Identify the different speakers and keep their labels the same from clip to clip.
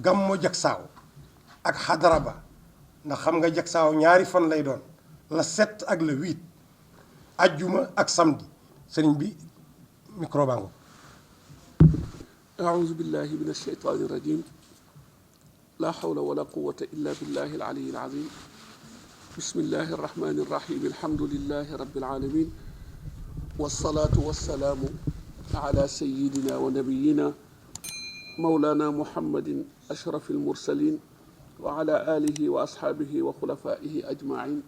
Speaker 1: gàmmo jagsaaw ak xadara ba ndax xam nga jagsaaw ñaari fan lay doon la 7 ak le 8 ajjuma ak samedi sëriñ bi micro bango
Speaker 2: أعوذ بالله من الشيطان الرجيم لا حول ولا قوة إلا بالله العلي العظيم بسم الله الرحمن الرحيم الحمد لله رب العالمين والصلاة والسلام على سيدنا ونبينا مولانا محمد أشرف المرسلين وعلى آله وأصحابه وخلفائه أجمعين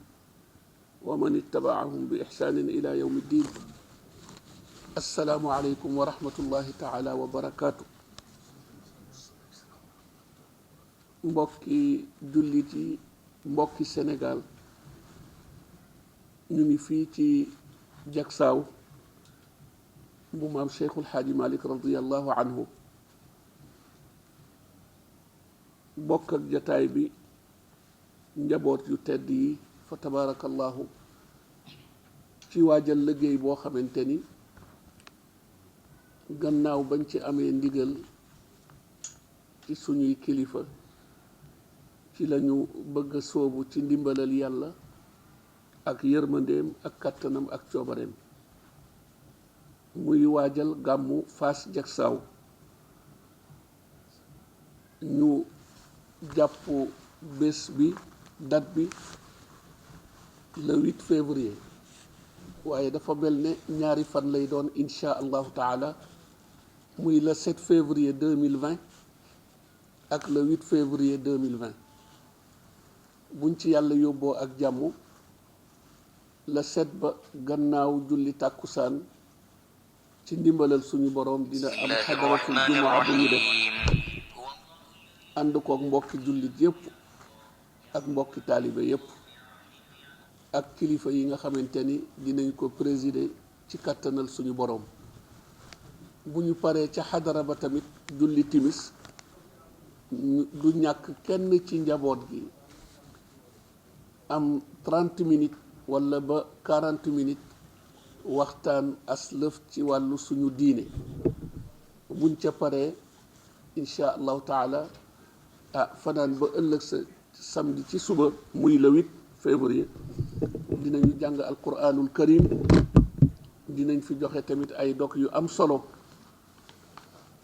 Speaker 2: ومن اتبعهم بإحسان إلى يوم الدين السلام عليكم ورحمة الله تعالى وبركاته mbokki jullit yi mbokki Sénégal ñu ngi fii ci jagsaaw bu maam Cheikhul Xaaji Malik radiyallahu anhu bokk ak jataay bi njaboot yu tedd yi fa tabarakallahu ci waajal liggéey boo xamante ni gannaaw bañ ci amee ndigal ci suñuy kilifa ci lañu bëgg a sóobu ci ndimbalal yàlla ak yërmandeem ak kàttanam ak coobareem muy waajal gàmmu Fass Jagsaaw ñu jàpp bés bi date bi le 8 février waaye dafa mel ne ñaari fan lay doon insha allahu taala muy le 7 février 2020 ak le 8 février 2020 buñ ci yàlla yóbboo ak jàmm le 7 ba gannaaw julli tàkkusaan ci ndimbalal suñu boroom dina am xadaratul jumaa bu ñu def ànd kook mbokki jullit yépp ak mbokki taalibe yépp ak kilifa yi nga xamante ni dinañ ko présider ci kattanal suñu boroom bu ñu paree ca xadara ba tamit julli timis du ñàkk kenn ci njaboot gi am 30 minutes walla ba 40 minutes waxtaan as lëf ci wàllu suñu diine buñ ca paree insha allahu taala fanaan ba ëllëg sa samedi ci suba muy le 8 février dinañu jàng alquranul karim dinañ fi joxe tamit ay dog yu am solo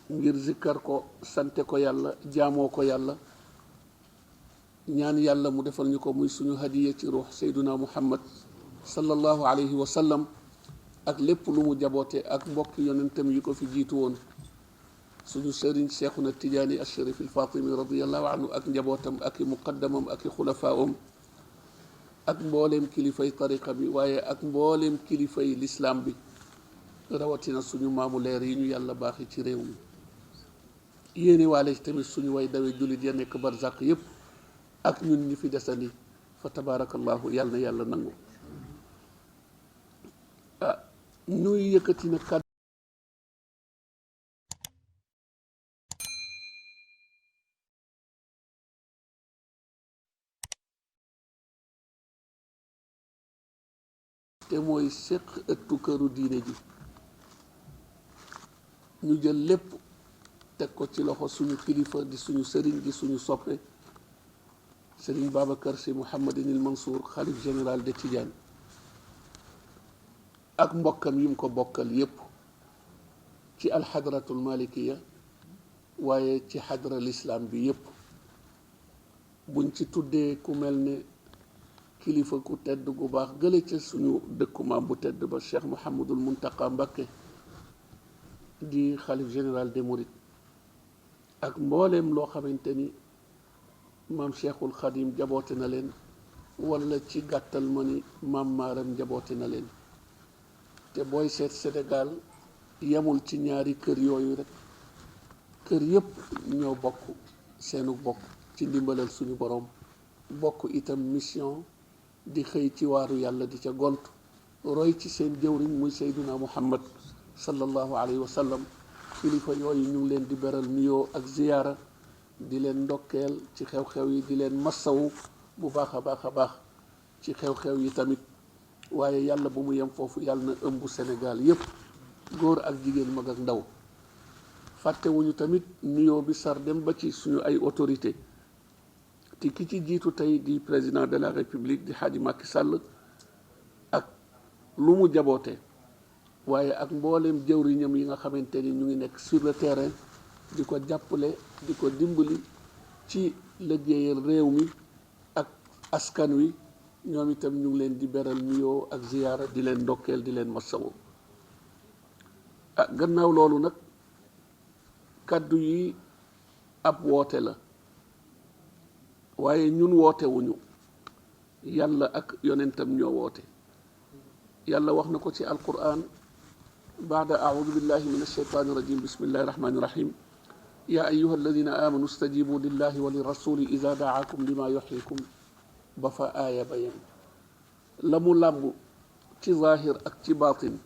Speaker 2: ngir zikkar ko sante ko yàlla jaamoo ko yàlla ñaan yàlla mu defal ñu ko muy suñu hadiya ci ruux sayduna muhammad sallallahu alayhi wa sallam ak lépp lu mu jaboote ak mbokki yonentam yi ko fi jiitu woon suñu sëriñ Cheikhuna Tijaani al-Sharif al-Fatimi radiyallahu anhu ak njabootam ak i muqaddamam ak i xulafaawam ak mbooleem kilifay tariqa bi waaye ak mbooleem kilifay lislaam bi rawatina suñu maamu leer yi ñu yàlla baaxi ci réew mi yéene waale tamit suñu way dawe jullit ya nekk barzaq yépp ak ñun ñi fi desandi fa tabarakallahu yàlla na yàlla nangu ñuy yëkkati na kàddu te mooy séq ëttu këru diine ji ñu jël lépp teg ko ci loxo suñu kilifa di suñu sëriñ di suñu soppe sëriñ Babacar Sy Mouhamadinil Mansour xalif général de Tidiane ak mbokkam yi mu ko bokkal yépp ci alxadratul malikiya waaye ci xadra l'islam bi yépp buñ ci tuddee ku mel ne kilifa ku tedd gu baax gële ca suñu dëkku maam bu tedd ba Cheikh Mouhamadul Muntaqa Mbakke di xalif général des Mourides ak mbooleem loo xamante ni maam Cheikhul Xadim jaboote na leen wala ci gàttal ma ni maam Maaram jaboote na leen te booy seet Sénégal yemul ci ñaari kër yooyu rek kër yépp ñoo bokk seenu bokk ci ndimbalal suñu boroom bokk itam mission di xëy ci waaru yàlla di ca gont roy ci seen jëwriñ muy sayduna muhammad sallallahu alayhi wa sallam kilifa yooyu ñu ngi leen di beral nuyoo ak ziyaara di leen ndokkeel ci xew-xew yi di leen massawu bu baax a baax a baax ci xew-xew yi tamit waaye yàlla bu mu yem foofu yàlla na ëmb Sénégal yépp góor ak jigéen mag ak ndaw fàttewuñu tamit nuyoo bi sar dem ba ci suñu ay autorité te ki ci jiitu tey di président de la république di Hadji Macky Sall ak lu mu jaboote waaye ak mbooleem jëwriñam yi nga xamante ni ñu ngi nekk sur le terrain di ko jàppale di ko dimbali ci liggéeyal réew mi ak askan wi ñoom itam ñu ngi leen di beral nuyoo ak ziyaara di leen ndokkeel di leen masawu gannaaw loolu nag kàddu yi ab woote la waaye ñun woote wuñu yàlla ak yonentam ñoo woote yàlla wax na ko ci alquran baada audu billahi min alsheytani irajim bismillahi irrahmani irrahim ya ayuha alladina amanu stajibu lillahi wa lirasuli ida daakum lima yuxyikum ba fa aaya ba yem la mu làmb ci zahir ak ci batin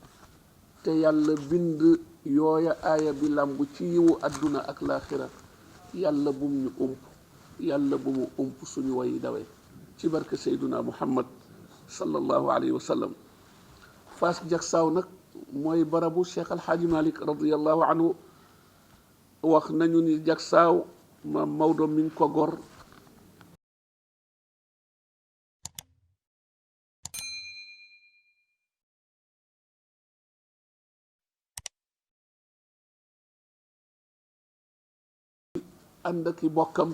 Speaker 2: te yàlla bind yooya aaya bi làmb ci yiwu adduna ak laaxira yàlla bum ñu ump yàlla bu mu ump suñu way dawee ci barke Seyduna Muhammad sallallahu alayhi wa sallam Fass Jaksaaw nag mooy barabu Cheikh Alhaaji Malick radiallahu anhu wax nañu ni Jaksaaw ma Maodo mi ngi ko gor ànd ak i bokkam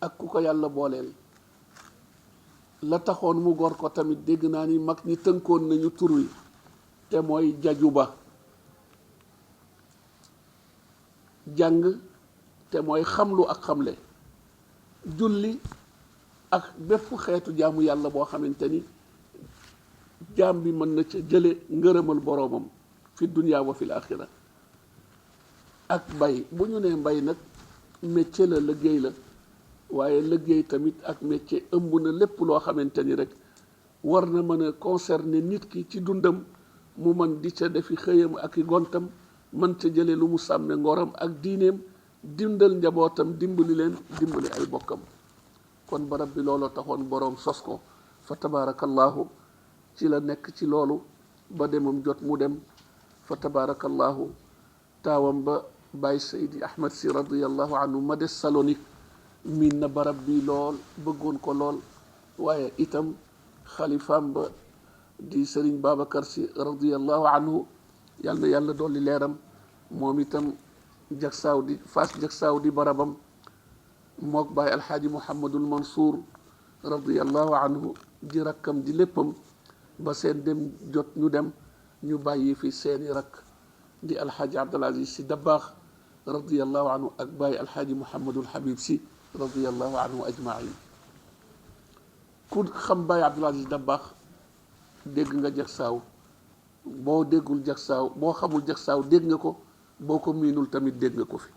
Speaker 2: ak ku ko yàlla booleel la taxoon mu gor ko tamit dégg naa ni mag ñi tënkoon nañu tur wi te mooy jaju ba jàng te mooy xamlu ak xamle julli ak bépp xeetu jaamu yàlla boo xamante ni jaam bi mën na ca jële ngërëmal boroomam fi dunya wa fil axira ak mbay bu ñu nee mbay nag métier la liggéey la waaye liggéey tamit ak métier ëmb na lépp loo xamante ni rek war na mën a concerner nit ki ci dundam mu mën di ca defi xëyam ak i gontam mën ca jële lu mu sàmme ngoram ak diineem dindal njabootam dimbali leen dimbali ay bokkam kon barab bi looloo taxoon boroom sos ko fa tabarakallahu ci la nekk ci loolu ba demam jot mu dem fa tabarakallahu taawam ba Baye Seydi Ahmed si radiallahu anhu ma des Salonique miin na barab bi lool bëggoon ko lool waaye itam xalifaam ba di Serigne Babacar si radiallahu anhu yal na yàlla dolli leeram moom itam Jaksaaw di Fass Jaksaaw di barabam mook Baye Alxaaji Mouhamadul Mansour radiallahu anhu di rakkam di léppam ba seen dem jot ñu dem ñu bàyyi fi seeni rakk di Alxaaji Abdul Aziz si Dabaax radiallahu anhu ak Baye Alxaaji Mouhamadul Habib si radiallahu anhu ajmain ku xam Baye Abdul Aziz Dabaax dégg nga Jaksaaw boo déggul Jaksaaw boo xamul Jaksaaw dégg nga ko boo ko miinul tamit dégg nga ko fi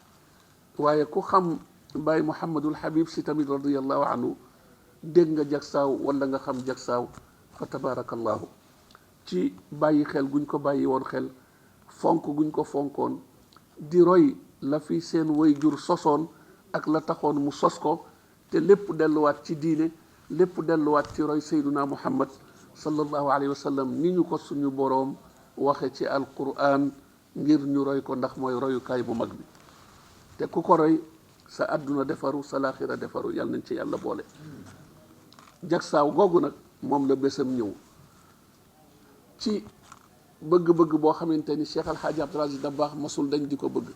Speaker 2: waaye ku xam Baye Mouhamadul Habib si tamit radiallahu anhu dégg nga Jaksaaw wala nga xam Jaksaaw fa tabarakallahu ci bàyyi xel guñ ko bàyyi woon xel fonk guñ ko fonkoon di roy la fi seen way jur sosoon ak la taxoon mu sos ko te lépp delluwaat ci diine lépp delluwaat ci roy Seyduna Muhammad sallallahu alayhi wa sallam ni ñu ko suñu boroom waxe ci alquran ngir ñu roy ko ndax mooy royukaay bu mag bi te ku ko roy sa àdduna defaru sa laaxira defaru yàlla nañ ci yàlla boole Jaksaaw googu nag moom la bésam ñëw ci bëgg-bëgg boo xamante ni Cheikh Alhaaji Abdul Aziz Dabaax masul dañ di ko bëgg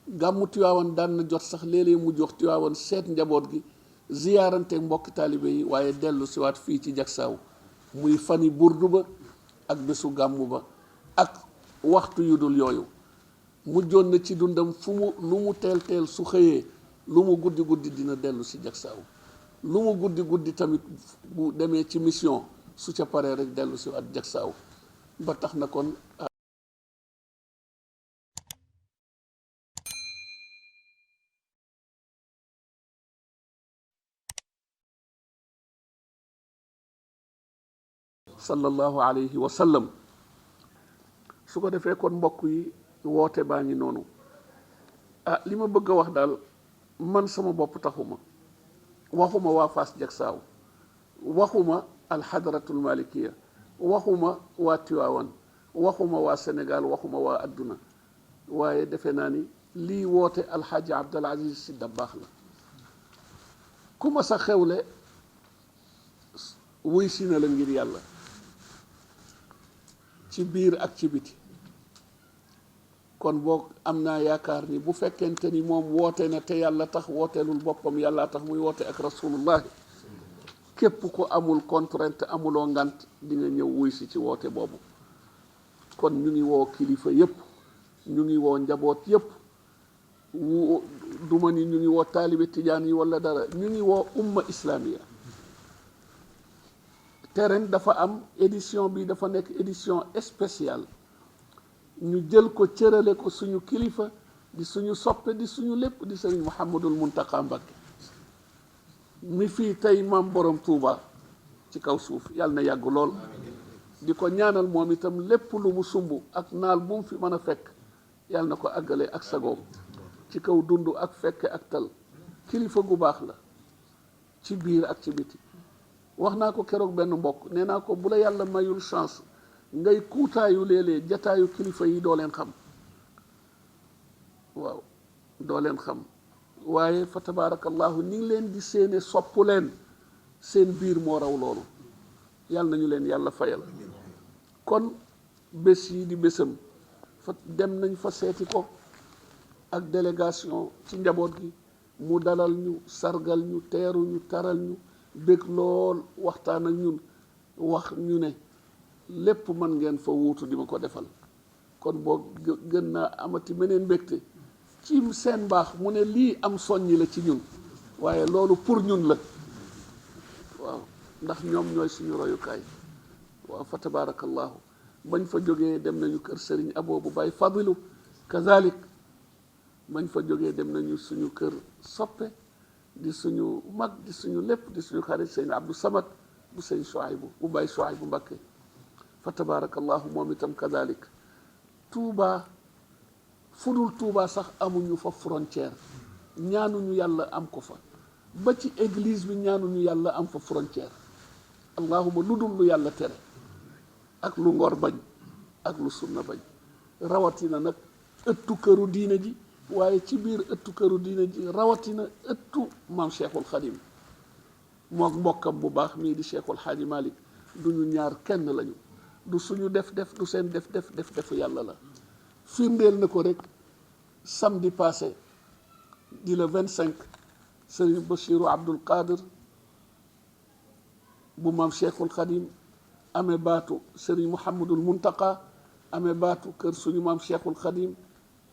Speaker 2: gàmmu Tiwaawan daan na jot sax léeg-léeg mu jox Tiwaawan seet njaboot gi ziyaarante mbokki taalibe yi waaye dellu siwaat fii ci Jaksaaw muy fani burdu ba ak bésu gàmmu ba ak waxtu yu dul yooyu mujjoon na ci dundam fu mu lu mu teel teel su xëyee lu mu guddi guddi dina dellu si Jaksaaw lu mu guddi guddi tamit bu demee ci mission su ca paree rek dellu si waat Jaksaaw ba tax na kon sallallahu alayhi wa sallam su ko defee kon mbokk yi woote baa ngi noonu li ma bëgg a wax daal man sama bopp taxuma waxuma waa Fass Jaksaaw waxuma alxadaratul malikiya waxuma waa Tiwaawan waxuma waa Sénégal waxuma waa adduna waaye defe naa ni lii woote alxaaji Abdul Aziz Si Dabaax la ku ma sa xewle wuy si na la ngir yàlla ci biir ak ci biti kon boog am naa yaakaar ni bu fekkente ni moom woote na te yàlla tax wooteelul boppam yàlla tax muy woote ak rasulullahi képp ku amul contrainte amuloo ngant di nga ñëw wuy si ci woote boobu kon ñu ngi woo kilifa yépp ñu ngi woo njaboot yépp duma ni ñu ngi woo taalibe tijaan yi wala dara ñu ngi woo umma islamiya te ren dafa am édition bi dafa nekk édition spéciale ñu jël ko cërale ko suñu kilifa di suñu soppe di suñu lépp di sëriñ Mouhamadul Muntaqa Mbakke mi fii tey maam borom Touba ci kaw suuf yàlla na yàgg lool di ko ñaanal moom itam lépp lu mu sumb ak naal bu mu fi mën a fekk yàlla na ko àggale ak sagoom ci kaw dund ak fekke ak tal kilifa gu baax la ci biir ak ci biti wax naa ko keroog benn mbokk nee naa ko bu la yàlla mayul chance ngay kuutaayu léeg-léeg jataayu kilifa yi doo leen xam waaw doo leen xam waaye fa tabaarakallahu ni ngi leen di séene sopp leen seen biir moo raw loolu yàlla nañu leen yàlla fayal kon bés yi di bésam fa dem nañ fa seeti ko ak délégation ci njaboot gi mu dalal ñu sargal ñu teeru ñu taral ñu bég lool waxtaan ak ñun wax ñu ne lépp mën ngeen fa wuutu di ma ko defal kon boo gën naa amati meneen mbégte ci seen baax mu ne lii am soññi la ci ñun waaye loolu pour ñun la waaw ndax ñoom ñooy suñu royukaay waaw fa tabaarakallahu bañ fa jógee dem nañu kër Serigne Abo bu Baye Fadilu kazalik bañ fa jógee dem nañu suñu kër soppe di suñu mag di suñu lépp di suñu xarit Serigne Abdou Samad bu Serigne Chouaïbou bu Baye Chouaïbou Mbacké fa tabaarakallahu moom itam kazalik Touba fudul Touba sax amuñu fa frontière ñaanuñu yàlla am ko fa ba ci église bi ñaanuñu yàlla am fa frontière allahuma lu dul lu yàlla tere ak lu ngor bañ ak lu sunna bañ rawatina nag ëttu këru diine ji waaye ci biir ëttu këru diine ji rawatina ëttu maam Cheikhul Khadim mook mbokkam bu baax mii di Cheikhul Hadji Malick duñu ñaar kenn lañu du suñu def du seen defu yàlla la firndeel na ko rek samedi passé di le 25 Serigne Bachiru Abdul Qadir bu maam Cheikhul Khadim amee baatu Serigne Mouhamadul Muntaqa amee baatu kër suñu maam Cheikhul Khadim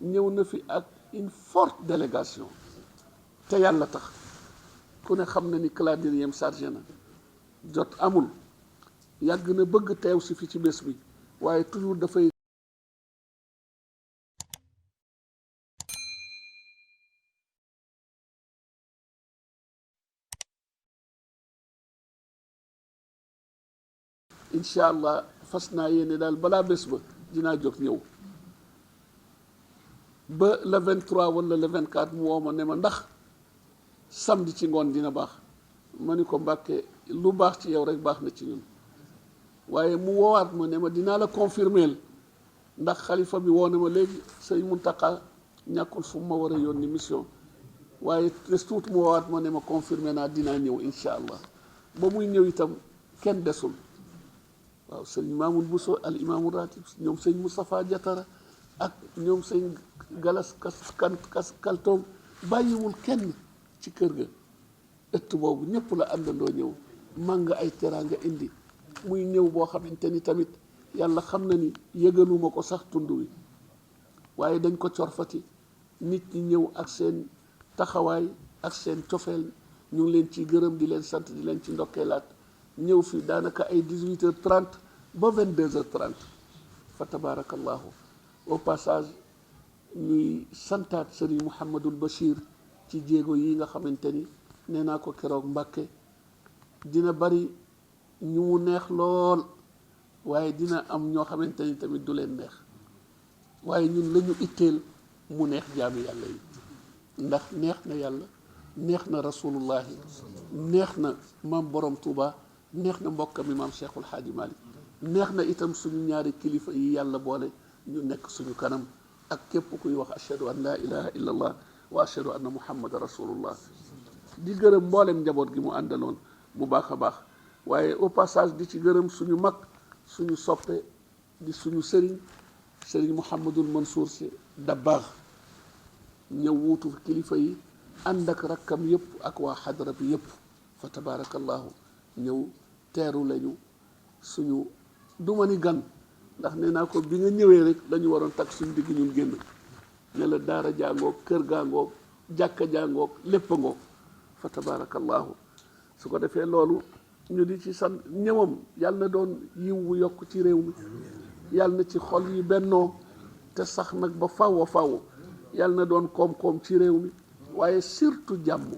Speaker 2: ñëw na fi ak une forte délégation te yàlla tax ku ne xam na ni calendrier chargé na jot amul yàgg na bëgg teew si fi ci bés bi waaye toujours dafay incha allah fas naa yéene daal balaa bés ba dinaa jóg ñëw ba le 23 wala le 24 mu woo ma ne ma ndax samedi ci ngoon dina baax ma ni ko Mbàkke lu baax ci yow rek baax na ci ñun waaye mu woowaat ma ne ma dinaa la confirmer ndax xalifa bi woo na ma léegi sëñ Muntaqa ñàkkul fu ma war a yónni mission waaye les tuut mu woowaat ma ne ma confirmer naa dinaa ñëw incha allah ba muy ñëw itam kenn desul waaw sëñ Mamoun Bousso al imaamu ratib ñoom sëñ Moustapha Diatara ak ñoom sëñ Galas kas kaltoom bàyyiwul kenn ci kër ga ëtt boobu ñëpp la àndandoo ñëw màng ay teraanga indi muy ñëw boo xamante ni tamit yàlla xam na ni yëgaluma ko sax tund wi waaye dañ ko corfati nit ñi ñëw ak seen taxawaay ak seen cofeel ñu ngi leen ciy gërëm di leen sant di leen ci ndokkeelaat ñëw fi daanaka ay 18h30 ba 22h30 fa tabaarakallahu au passage ñuy santaat Serigne Mouhamadul Bachir ci jéego yi nga xamante ni nee naa ko keroog Mbàkke dina bari ñu mu neex lool waaye dina am ñoo xamante ni tamit du leen neex waaye ñun lañu itteel mu neex jaami yàlla yi ndax neex na yàlla neex na rasulullahi neex na maam borom Touba neex na mbokka mi maam Cheikhul Hadji Malick neex na itam suñu ñaari kilifa yi yàlla boole ñu nekk suñu kanam ak képp kuy wax ashhadu an laa ilaha illa allah wa ashhadu anna muhammadan rasulullah. di gërëm mboolem njaboot gi mu àndaloon bu baax a baax, waaye au passage di ci gërëm suñu mag suñu soppe di suñu sëriñ Mouhamadul Mansour Sy Dabakh ñëw wuutu kilifa yi ànd ak rakkam yëpp ak waa xadra bi yëpp fa tabarakallahu ñëw teeru lañu suñu duma ni gan, ndax nee naa ko bi nga ñëwee rek lañu waroon takk suñu digg ñun génn ne la daara jàngoog kër gaangoog jàkka jàngoog lépp a ngoog fa tabarakallahu. su ko defee loolu ñu di ci sant ñëwam yàlla na doon yiw wu yokk ci réew mi, yàlla na ci xol yi bennoo te sax nag ba fawwa faww, yàlla na doon koom-koom ci réew mi, waaye surtout jàmm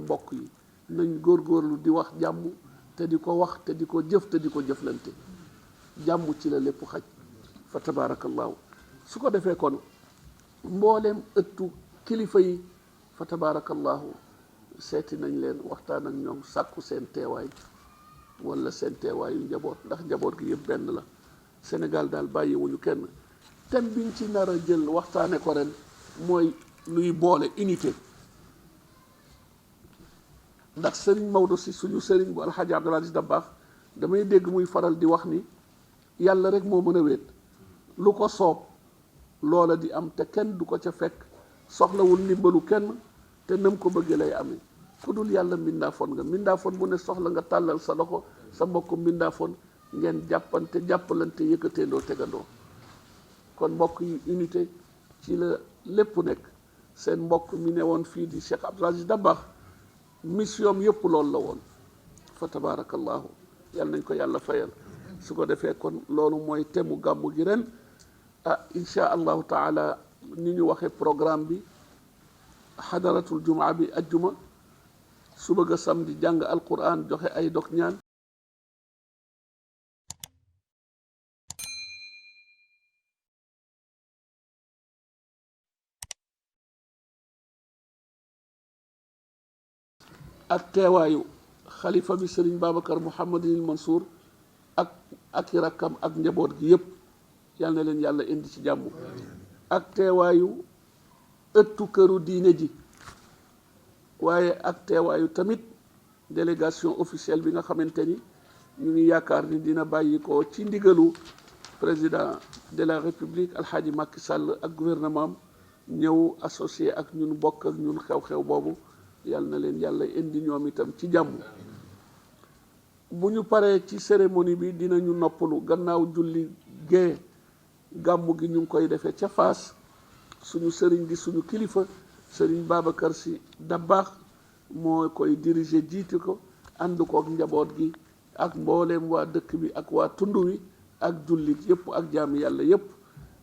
Speaker 2: mbokk yi nañ góorgóorlu di wax jàmm te di ko wax te di ko jëf te di ko jëflante. jàmm ci la lépp xaj fa tabarakallahu. su ko defee kon mbooleem ëttu kilifa yi fa tabarakallahu seeti nañ leen waxtaan ak ñoom sàkku seen teewaay wala seen teewaayu njaboot, ndax njaboot gi yëpp benn la. Sénégal daal bàyyiwuñu kenn. thème biñ ci nar a jël waxtaane ko ren mooy luy boole unité, ndax sëriñ Maodo si suñu sëriñ bu alxaaji Abdul Aziz Dabakh damay dégg muy faral di wax ni yàlla rek moo mën a wéet, lu ko soob loola di am te kenn du ko ca fekk, soxlawul ndimbalu kenn te nam ko bëggee lay amee. ku dul yàlla mbindaafoon nga, mbindaafoon bu ne soxla nga tàllal sa loxo sa mbokk mbindaafoon ngeen jàppante jàppalante yëkkateendoo tegandoo. kon mbokk yi unité ci la lépp nekk. seen mbokk mi ne woon fii di Cheikh Abdul Aziz Dabakh mission yëpp loolu la woon fa tabarakallahu, yàlla nañ ko yàlla fayal. su ko defee kon loolu mooy temu gàmmu gi ren. insha allahu taala ni ñu waxee programme bi, xadaratul jumaa bi ajjuma, suba ga samedi jàng alquran joxe ay dog ñaan. ak teewaayu xalifa bi sëriñ Babacar Mouhamadinil Mansour ak i rakkam ak njaboot gi yëpp, yal na leen yàlla indi ci jàmm. ak teewaayu ëttu këru diine ji, waaye ak teewaayu tamit délégation officielle bi nga xamante ni ñu ngi yaakaar ni dina bàyyi ko ci ndigalu président de la république alxaaji Macky Sall ak gouvernement ñëw associé ak ñun, bokk ak ñun xew-xew boobu. yàlla na leen yàlla indi ñoom itam ci jàmm. bu ñu paree ci cérémonie bi dinañu noppalu gannaaw julli gee. gàmmu gi ñu ngi koy defee ca Faas, suñu sëriñ di suñu kilifa sëriñ Babacar Sy Dabakh moo koy diriger jiite ko, ànd kook njaboot gi ak mbooleem waa dëkk bi ak waa tund wi ak jullit yëpp ak jaami yàlla yëpp.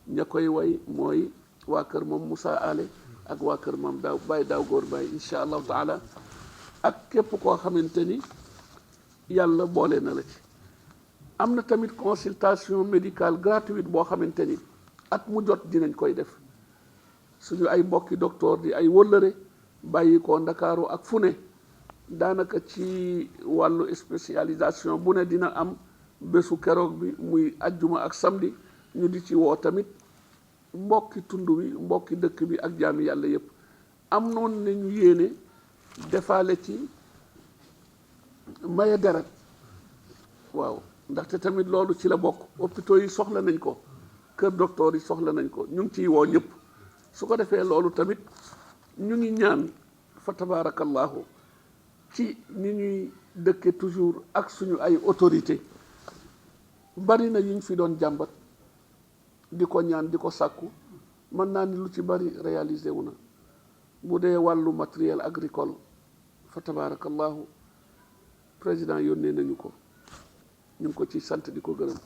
Speaker 2: ña koy way mooy waa kër moom Moussa Ale ak waa kër maam daaw Baye daaw góor Baye insha allahu taala, ak képp koo xamante ni yàlla boole na la ci. am na tamit consultation médicale gratuite boo xamante ni at mu jot dinañ koy def. suñu ay mbokki docteur di ay wëllëre bàyyi ko Ndakaaru ak fu ne, daanaka ci wàllu spécialisation bu ne dina am bésu keroog bi muy ajjuma ak samedi. ñu di ci woo tamit mbokki tund wi, mbokki dëkk bi ak jaami yàlla yépp. am noonu ne ñu yéene defaale ci maye deret, waaw, ndaxte tamit loolu ci la bokk. hôpitaux yi soxla nañ ko, kër docteur yi soxla nañ ko, ñu ngi ciy woo ñëpp. su ko defee loolu tamit ñu ngi ñaan fa tabarakallahu ci ni ñuy dëkke toujours ak suñu ay autorité. bari na yuñ fi doon jàmbat di ko ñaan di ko sàkku, mën naa ni lu ci bari réalisé wu na. bu dee wàllu matériel agricole fa tabarakallahu président yónnee nañu ko, ñu ngi ko ci sant di ko gërëm.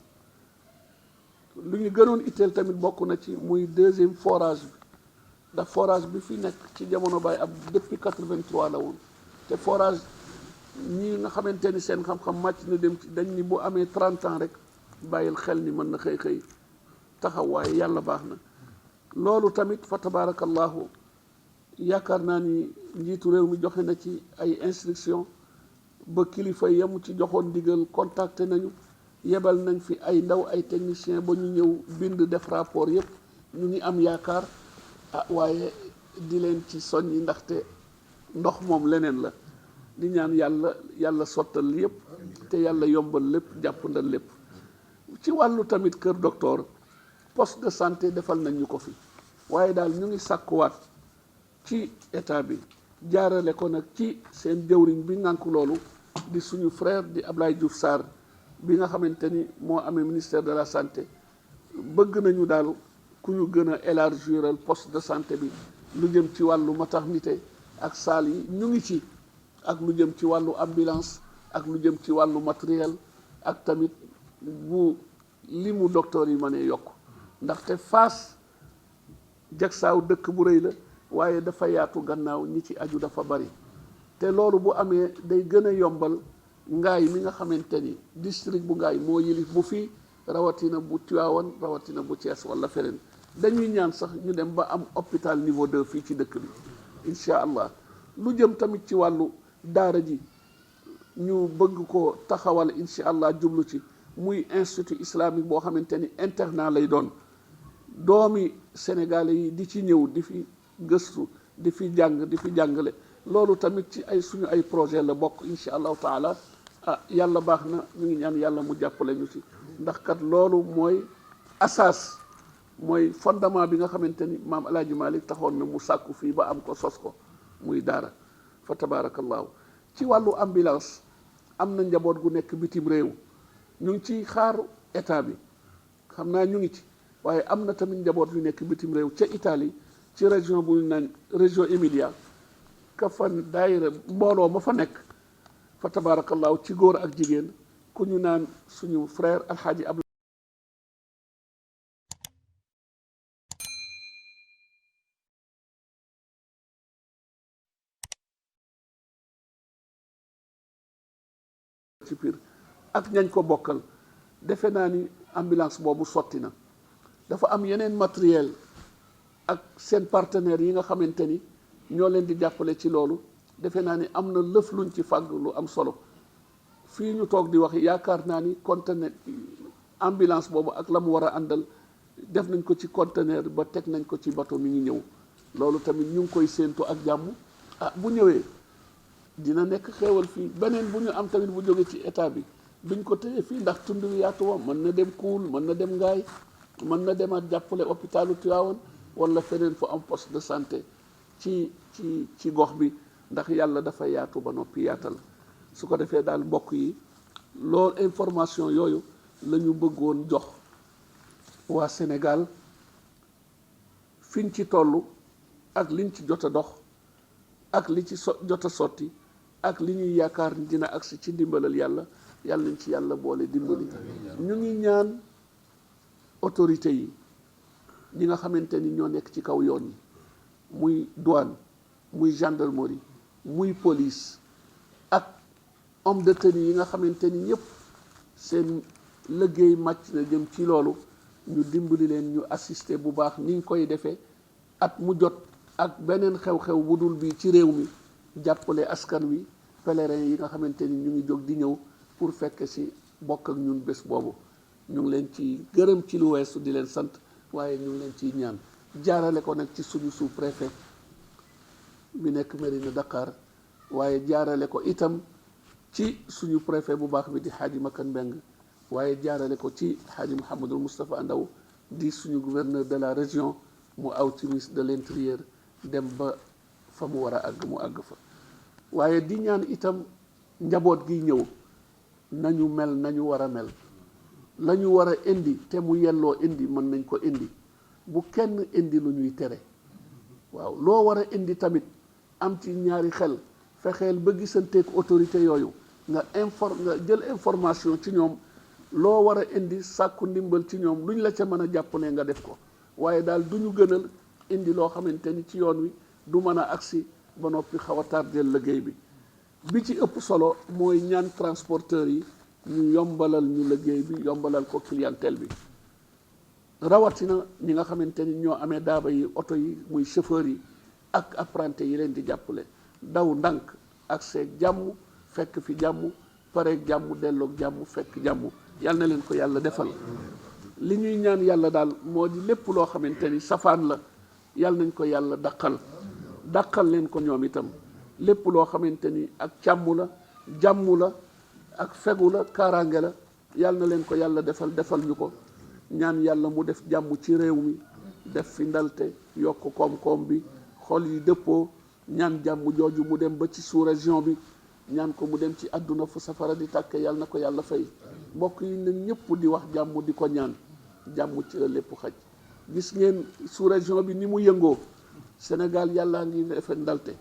Speaker 2: lu ñu gënoon itteel tamit bokk na ci muy deuxième forage bi, ndax forage bi fi nekk ci jamono Baye ab depuis 83 la woon. te forage ñi nga xamante ni seen xam-xam màcc na dem ci dañ ni bu amee 30 ans rek bàyyil xel ni mën na xëy taxaw, waaye yàlla baax na. loolu tamit fa tabarakallahu yaakaar naa ni njiitu réew mi joxe na ci ay instruction ba kilifa yamu ci joxoon ndigal contacté nañu yebal nañ fi ay ndaw ay technicien ba ñu ñëw bind def rapport yëpp ñu ngi am yaakaar waaye di leen ci soññi ndaxte ndox moom leneen la di ñaan yàlla sottal yëpp te yàlla yombal lépp jàppandal lépp ci wàllu tamit kër docteur poste de santé defal nañ ñu ko fi waaye daal ñu ngi sàkkuwaat ci état bi jaarale ko nag ci seen jëwriñ bi ngànk loolu di suñu frère di Ablaye Diouf Sarr bi nga xamante ni moo amee ministère de la santé bëgg nañu daal ku ñu gën a élargiral poste de santé bi lu jëm ci wàllu maternité ak salle yi ñu ngi ci ak lu jëm ci wàllu ambulance ak lu jëm ci wàllu matériel ak tamit bu limu docteur yi mënee yokk ndaxte Fass Jaksaaw dëkk bu rëy la waaye dafa yaatu gannaaw ñi ci aju dafa bari te loolu bu amee day gën a yombal ngaay mi nga xamante ni district bu ngaay moo yilif bu fii rawatina bu Tivaouane rawatina bu Thiès wala feneen dañuy ñaan sax ñu dem ba am hôpital niveau 2 fii ci dëkk bi incha allah lu jëm tamit ci wàllu daara ji ñu bëgg ko taxawal incha allah jublu ci muy institut islamique boo xamante ni internat lay doon doomi sénégalais yi di ci ñëw di fi gëstu di fi jàng di fi jàngale loolu tamit ci ay suñu ay projet la bokk incha allahu taala yàlla baax na ñu ngi ñaan yàlla mu jàppale ñu ci ndax kat loolu mooy asaas mooy fondement bi nga xamante ni maam El Hadj Malick taxoon na mu sàkku fii ba am ko sos ko muy daara fa tabarakallahu ci wàllu ambulance am na njaboot gu nekk bitim réew ñu ngi ci xaar état bi xam naa ñu ngi ci waaye am na tamit njaboot yu nekk bitim réew ca Italie ci région bu ñu naan région Emilia ka fa daayira mbooloo ma fa nekk fa tabarakallahu ci góor ak jigéen ku ñu naan suñu frère alxaaji Abdou ci Pire ak ñañ ko bokkal defe naa ni ambulance boobu sotti na dafa am yeneen matériel ak seen partenaires yi nga xamante ni ñoo leen di jàppale ci loolu defe naa ni am na lëf luñ ci fàgg lu am solo fii ñu toog di wax yaakaar naa ni conteneur ambulance boobu ak la mu war a àndal def nañ ko ci conteneur ba teg nañ ko ci bateau mi ngi ñëw loolu tamit ñu ngi koy séentu ak jàmm bu ñëwee dina nekk xéewal fii beneen bu ñu am tamit bu jóge ci état bi duñ ko téye fii ndax tund wi yaatu wa mën na dem Koul mën na dem Ngaay mën na demaat jàppale hôpitalu Tivaouane wala feneen fu am poste de santé ci gox bi ndax yàlla dafa yaatu ba noppi yaatal su ko defee daal mbokk yi loolu information yooyu la ñu bëggoon jox waa Sénégal fiñ ci toll ak liñ ci jot a dox ak li ci jot a sotti ak li ñuy yaakaar ni dina agsi ci ndimbalal yàlla yàlla nañ ci yàlla boole dimbali ñu ngi ñaan autorité yi ñi nga xamante ni ñoo nekk ci kaw yoon yi muy douane muy gendarmerie muy police ak homme de tenue yi nga xamante ni ñëpp seen liggéey màcc na jëm ci loolu ñu dimbali leen ñu assister bu baax ni ñu koy defee at mu jot ak beneen xew-xew bu dul bii ci réew mi jàppale askan wi pèlerin yi nga xamante ni ñu ngi jóg di ñëw pour fekk si bokk ak ñun bés boobu ñu ngi leen ci gërëm ci lu weesu di leen sant waaye ñu ngi leen ciy ñaan jaarale ko nag ci suñu sous-préfet bi nekk Mérina Dakar waaye jaarale ko itam ci suñu préfet bu baax bi di Xaaji Makan Mbeng waaye jaarale ko ci Xaaji Mouhamadul Moustapha Ndaw di suñu gouverneur de la région mu aw ci ministre de l'intérieur dem ba fa mu war a àgg mu àgg fa waaye di ñaan itam njaboot gi ñëw nañu mel nañu war a mel la ñu war a indi te mu yelloo indi mën nañ ko indi bu kenn indi lu ñuy tere waaw loo war a indi tamit am ci ñaari xel fexeel ba gisanteek autorité yooyu nga jël information ci ñoom loo war a indi sàkku ndimbal ci ñoom luñ la ca mën a jàppale nga def ko waaye daal du ñu gënal indi loo xamante ni ci yoon wi du mën a agsi ba noppi xaw a tardeel liggéey bi ci ëpp solo mooy ñaan transporteurs yi ñu yombalal ñu liggéey bi yombalal ko clientèle bi rawatina ñi nga xamante ni ñoo amee daaba yi oto yi muy chauffeur yi ak apprenti yi leen di jàppale daw ndànk ak seeg jàmm fekk fi jàmm pareeg jàmm delloog jàmm fekk jàmm yal na leen ko yàlla defal. li ñuy ñaan yàlla daal moo di lépp loo xamante ni safaan la yal nañ ko yàlla dàqal leen ko ñoom itam. lépp loo xamante ni ak càmm la jàmm la ak fegu la kaaraange la yal na leen ko yàlla defal ñu ko. ñaan yàlla mu def jàmm ci réew mi, def fi ndalte, yokk koom-koom bi, xol yi dëppoo. ñaan jàmm jooju mu dem ba ci sous-région bi, ñaan ko mu dem ci àdduna fu safara di tàkke yàlla na ko yàlla fay. mbokk yi nañ ñëpp di wax jàmm di ko ñaan. jàmm ci la lépp xaj. gis ngeen sous-région bi ni mu yëngoo. Sénégal yàlla ngi defe ndalte.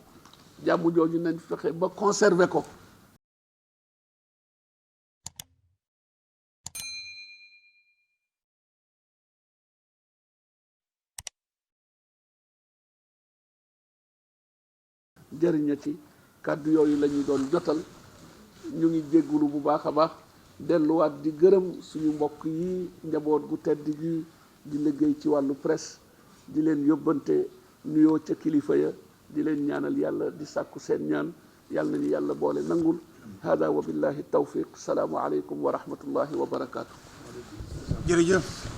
Speaker 2: jàmm jooju nañ fexe ba conserver ko. jëriña ci kàddu yooyu la ñu doon jotal. ñu ngi jéggulu bu baax a baax, delluwaat di gërëm suñu mbokk yi njaboot gu tedd gi di liggéey ci wàllu presse, di leen yóbbante nuyoo ca kilifa ya, di leen ñaanal yàlla, di sàkku seen ñaan. yàlla nañu yàlla boole nangul. hada wa billahi tawfiq. salaamu aleykum wa rahmatullahi wa barakaatu.
Speaker 1: jërëjëf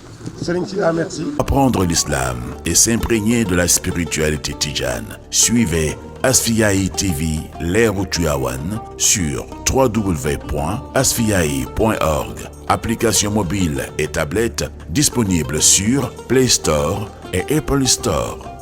Speaker 1: Serigne Sida, merci.
Speaker 3: Apprendre l'islam et s'imprégner de la spiritualité tidjane. Suivez Asfiyahi TV Leeru Tivaouane sur www.asfiyahi.org. Application mobile et tablette disponible sur Play Store et Apple Store.